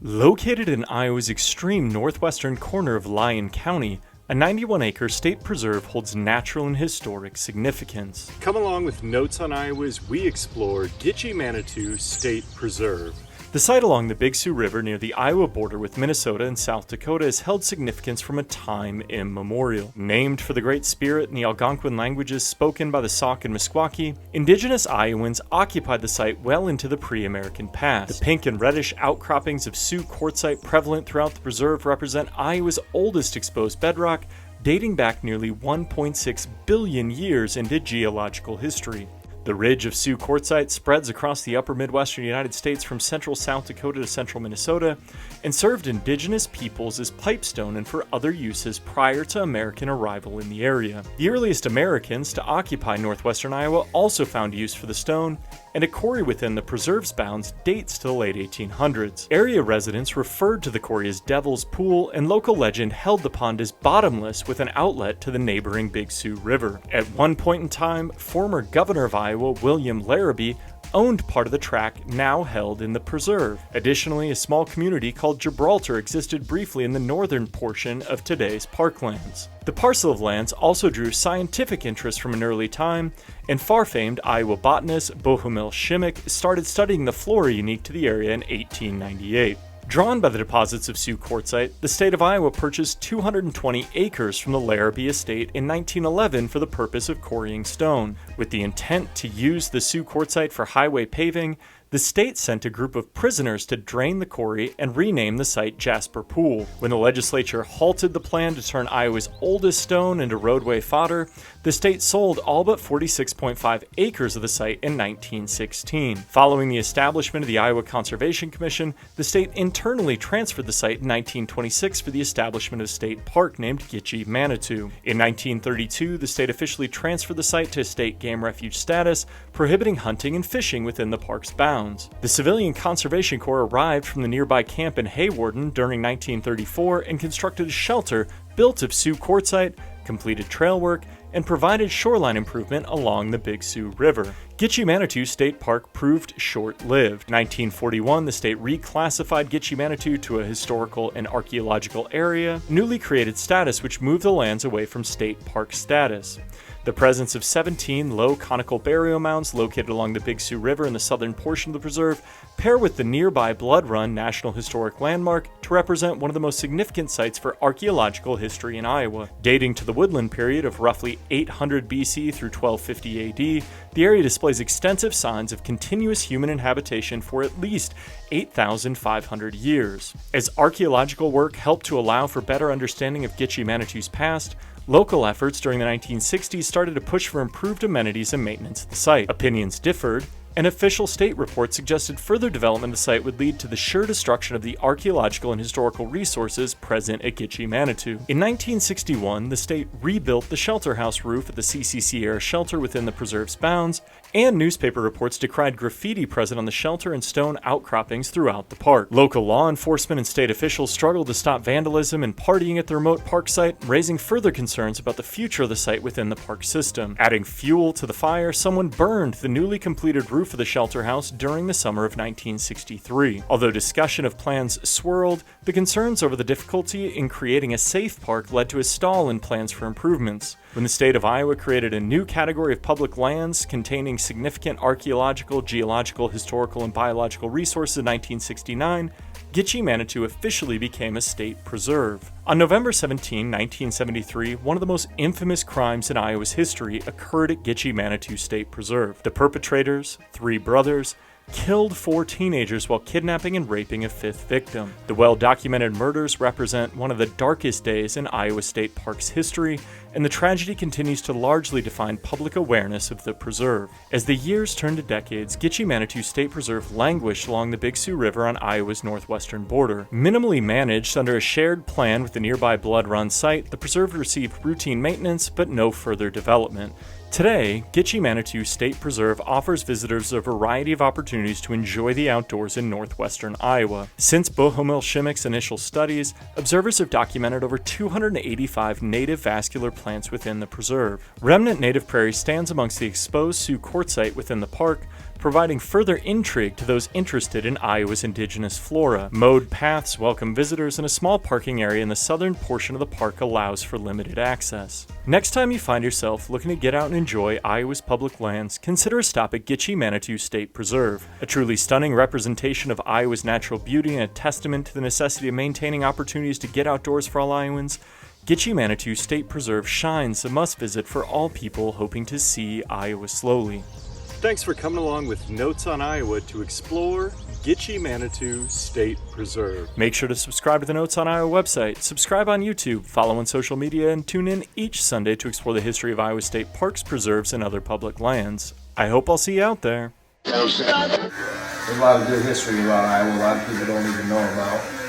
Located in Iowa's extreme northwestern corner of Lyon County, a 91-acre state preserve holds natural and historic significance. Come along with Notes on Iowa as we explore Gitchie Manitou State Preserve. The site along the Big Sioux River near the Iowa border with Minnesota and South Dakota has held significance from a time immemorial. Named for the Great Spirit in the Algonquin languages spoken by the Sauk and Meskwaki, indigenous Iowans occupied the site well into the pre-American past. The pink and reddish outcroppings of Sioux quartzite prevalent throughout the preserve represent Iowa's oldest exposed bedrock, dating back nearly 1.6 billion years into geological history. The ridge of Sioux quartzite spreads across the upper Midwestern United States from central South Dakota to central Minnesota and served indigenous peoples as pipestone and for other uses prior to American arrival in the area. The earliest Americans to occupy northwestern Iowa also found use for the stone, and a quarry within the preserve's bounds dates to the late 1800s. Area residents referred to the quarry as Devil's Pool, and local legend held the pond as bottomless with an outlet to the neighboring Big Sioux River. At one point in time, former governor of Iowa, William Larrabee, owned part of the tract now held in the preserve. Additionally, a small community called Gibraltar existed briefly in the northern portion of today's parklands. The parcel of lands also drew scientific interest from an early time, and far-famed Iowa botanist Bohumil Shimmick started studying the flora unique to the area in 1898. Drawn by the deposits of Sioux quartzite, the state of Iowa purchased 220 acres from the Larrabee estate in 1911 for the purpose of quarrying stone. With the intent to use the Sioux quartzite for highway paving, the state sent a group of prisoners to drain the quarry and rename the site Jasper Pool. When the legislature halted the plan to turn Iowa's oldest stone into roadway fodder, the state sold all but 46.5 acres of the site in 1916. Following the establishment of the Iowa Conservation Commission, the state internally transferred the site in 1926 for the establishment of a state park named Gitchie Manitou. In 1932, the state officially transferred the site to a state game refuge status, prohibiting hunting and fishing within the park's bounds. The Civilian Conservation Corps arrived from the nearby camp in Haywarden during 1934 and constructed a shelter built of Sioux quartzite, completed trail work, and provided shoreline improvement along the Big Sioux River. Gitchie Manitou State Park proved short-lived. In 1941, the state reclassified Gitchie Manitou to a historical and archaeological area, newly created status which moved the lands away from state park status. The presence of 17 low conical burial mounds located along the Big Sioux River in the southern portion of the preserve pair with the nearby Blood Run National Historic Landmark to represent one of the most significant sites for archaeological history in Iowa. Dating to the woodland period of roughly 800 BC through 1250 AD, the area displays extensive signs of continuous human inhabitation for at least 8,500 years. As archaeological work helped to allow for better understanding of Gitchie Manitou's past, local efforts during the 1960s started to push for improved amenities and maintenance at the site. Opinions differed, and official state reports suggested further development of the site would lead to the sure destruction of the archaeological and historical resources present at Gitchie Manitou. In 1961, the state rebuilt the shelter house roof at the CCC-era shelter within the preserve's bounds, and newspaper reports decried graffiti present on the shelter and stone outcroppings throughout the park. Local law enforcement and state officials struggled to stop vandalism and partying at the remote park site, raising further concerns about the future of the site within the park system. Adding fuel to the fire, someone burned the newly completed roof of the shelter house during the summer of 1963. Although discussion of plans swirled, the concerns over the difficulty in creating a safe park led to a stall in plans for improvements. When the state of Iowa created a new category of public lands containing significant archaeological, geological, historical, and biological resources in 1969, Gitchie Manitou officially became a state preserve. On November 17, 1973, one of the most infamous crimes in Iowa's history occurred at Gitchie Manitou State Preserve. The perpetrators, 3 brothers, killed 4 teenagers while kidnapping and raping a 5th victim. The well-documented murders represent one of the darkest days in Iowa State Park's history, and the tragedy continues to largely define public awareness of the preserve. As the years turned to decades, Gitchie Manitou State Preserve languished along the Big Sioux River on Iowa's northwestern border. Minimally managed under a shared plan with the nearby Blood Run site, the preserve received routine maintenance but no further development. Today, Gitchie Manitou State Preserve offers visitors a variety of opportunities to enjoy the outdoors in northwestern Iowa. Since Bohumil Shimmick's initial studies, observers have documented over 285 native vascular plants within the preserve. Remnant native prairie stands amongst the exposed Sioux quartzite within the park, providing further intrigue to those interested in Iowa's indigenous flora. Mowed paths welcome visitors, and a small parking area in the southern portion of the park allows for limited access. Next time you find yourself looking to get out and enjoy Iowa's public lands, consider a stop at Gitchie Manitou State Preserve. A truly stunning representation of Iowa's natural beauty and a testament to the necessity of maintaining opportunities to get outdoors for all Iowans, Gitchie Manitou State Preserve shines a must-visit for all people hoping to see Iowa slowly. Thanks for coming along with Notes on Iowa to explore Gitchie Manitou State Preserve. Make sure to subscribe to the Notes on Iowa website, subscribe on YouTube, follow on social media, and tune in each Sunday to explore the history of Iowa State parks, preserves, and other public lands. I hope I'll see you out there. There's a lot of good history about Iowa a lot of people don't even know about.